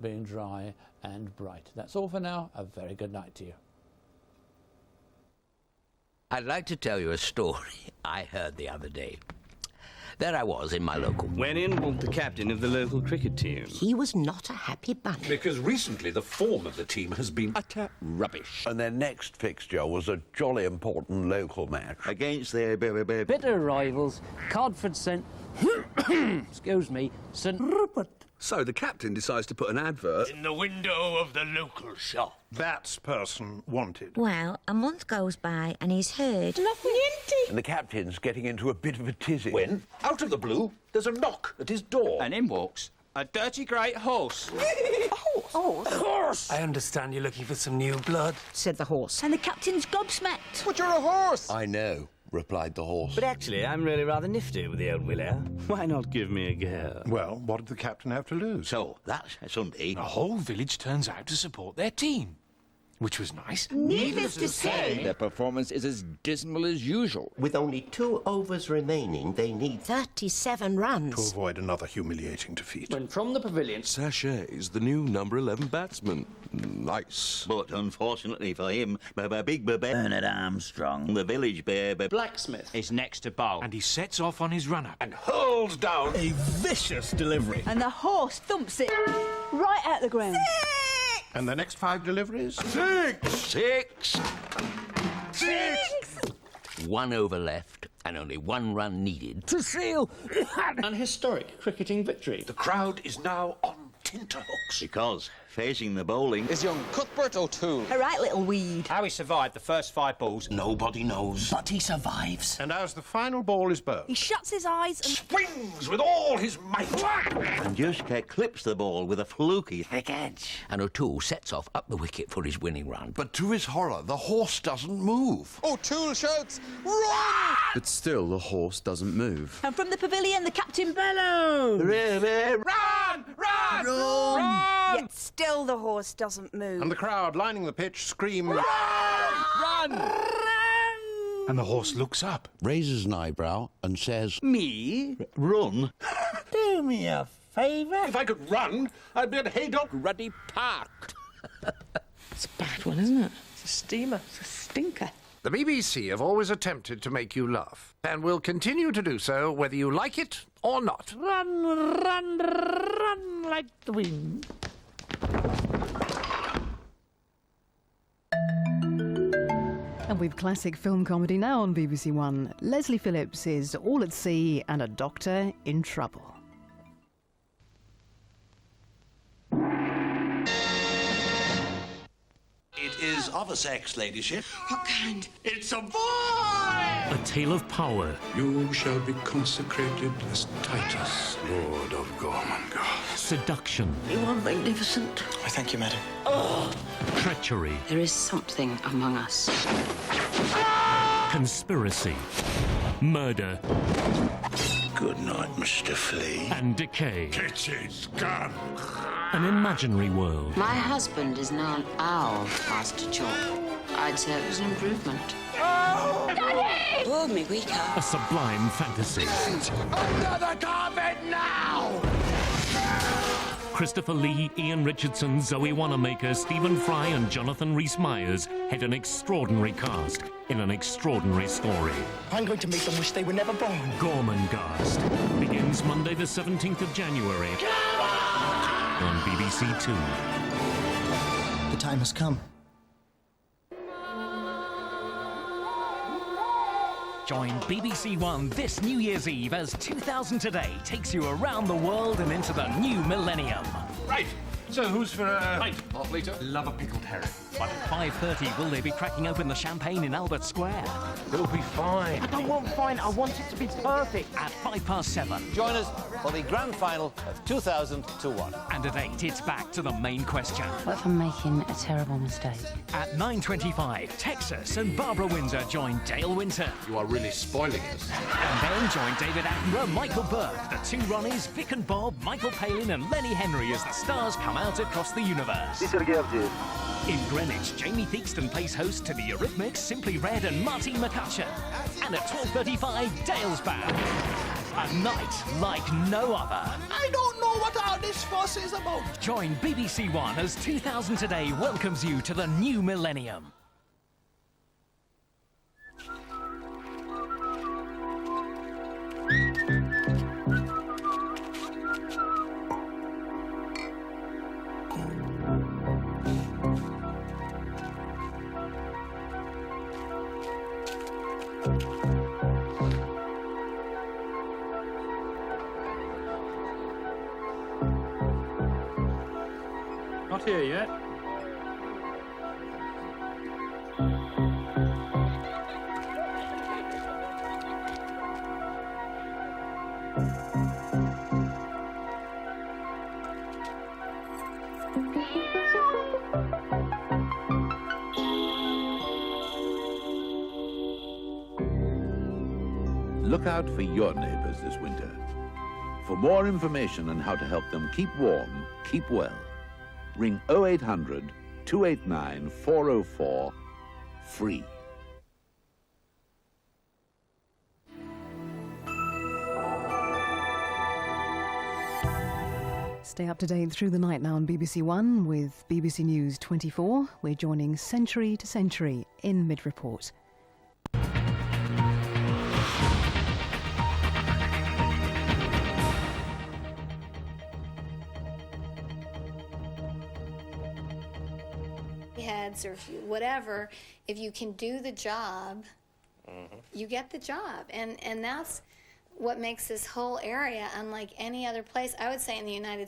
being dry and bright. That's all for now. A very good night to you. I'd like to tell you a story I heard the other day. There I was in my local... When in walked the captain of the local cricket team. He was not a happy bunny. Because recently the form of the team has been Utter rubbish. And their next fixture was a jolly important local match. Against their... Bitter rivals, Codford sent... excuse me, St Rupert. So the captain decides to put an advert in the window of the local shop. That's person wanted. Well, a month goes by and he's heard Nothing. And the captain's getting into a bit of a tizzy. when, out of the blue, there's a knock at his door. And in walks a dirty great horse. Horse! I understand you're looking for some new blood. said the horse. And the captain's gobsmacked. But you're a horse! I know, replied the horse. But actually, I'm really rather nifty with the old Willie. Why not give me a go? Well, what did the captain have to lose? So, that Sunday... The whole village turns out to support their team, which was nice. Needless to say, Their performance is as dismal as usual. With only 2 overs remaining, they need 37 runs. To avoid another humiliating defeat. When from the pavilion... Sachet's the new number 11 batsman. Nice. But unfortunately for him, Big Bernard Armstrong, the village bear... Blacksmith Is next to bowl. And he sets off on his run-up. And hurls down a vicious delivery. and the horse thumps it right out the ground. And the next 5 deliveries? Six! One over left, and only 1 run needed to seal An historic cricketing victory. the crowd is now on tenterhooks. because facing the bowling Is young Cuthbert O'Toole. A right little weed. How he survived the first 5 balls. Nobody knows. but he survives. And as the final ball is bowled, He shuts his eyes and... Swings with all his might. and just clips the ball with a fluky thick edge. And O'Toole sets off up the wicket for his winning run. But to his horror, the horse doesn't move. O'Toole shouts, "Run!" But still, the horse doesn't move. And from the pavilion, the captain bellows. Run! Run! Run! Yet still the horse doesn't move. and the crowd lining the pitch scream... Run! And the horse looks up. Raises an eyebrow and says... Me? Run. Do me a favour? If I could run, I'd be at Haydock Ruddy Park. It's a bad one, isn't it? It's a steamer. It's a stinker. The BBC have always attempted to make you laugh, and will continue to do so whether you like it or not. Run, run, run like the wind. And with classic film comedy now on BBC One, Leslie Phillips is all at sea and a doctor in trouble. It is of a sex, ladyship. What kind? It's a boy! A tale of power, You shall be consecrated as Titus, Lord of Gormenghast. seduction, You are magnificent. I thank you, madam. treachery, There is something among us. conspiracy, murder, Good night, Mr. Flea. and decay. Kitty's gone. An imaginary world. My husband is now an owl, Master Chalk. I'd say it was an improvement. Pulled me weaker. A sublime fantasy. Under the carpet now! Christopher Lee, Ian Richardson, Zoe Wanamaker, Stephen Fry and Jonathan Rhys-Meyers head an extraordinary cast in an extraordinary story. I'm going to make them wish they were never born. Gormenghast begins Monday the 17th of January on BBC Two. The time has come. Join BBC One this New Year's Eve as 2000 Today takes you around the world and into the new millennium. Right, so who's for a pint? Half litre? Love a pickled herring. But at 5:30, will they be cracking open the champagne in Albert Square? It'll be fine. I don't want fine, I want it to be perfect. At 7:05. Join us for the grand final of 2000 to 1. And at 8, it's back to the main question. What if I'm making a terrible mistake? At 9:25, Texas and Barbara Windsor join Dale Winter. You are really spoiling us. And then join David Attenborough, Michael Burke, the 2 Ronnies, Vic and Bob, Michael Palin and Lenny Henry as the stars come out across the universe. In Greenwich, Jamie Theakston plays host to the Eurythmics, Simply Red and Marty McCutcheon. And at 12:35, Dale's back. A night like no other. I don't know what all this fuss is about. Join BBC One as 2000 Today welcomes you to the new millennium. Not here yet. Look out for your neighbours this winter. For more information on how to help them keep warm, keep well, ring 0800 289 404 free. Stay up to date through the night now on BBC One with BBC News 24. We're joining century to century in mid-report. Heads or whatever, if you can do the job, you get the job. And that's what makes this whole area unlike any other place, I would say, in the United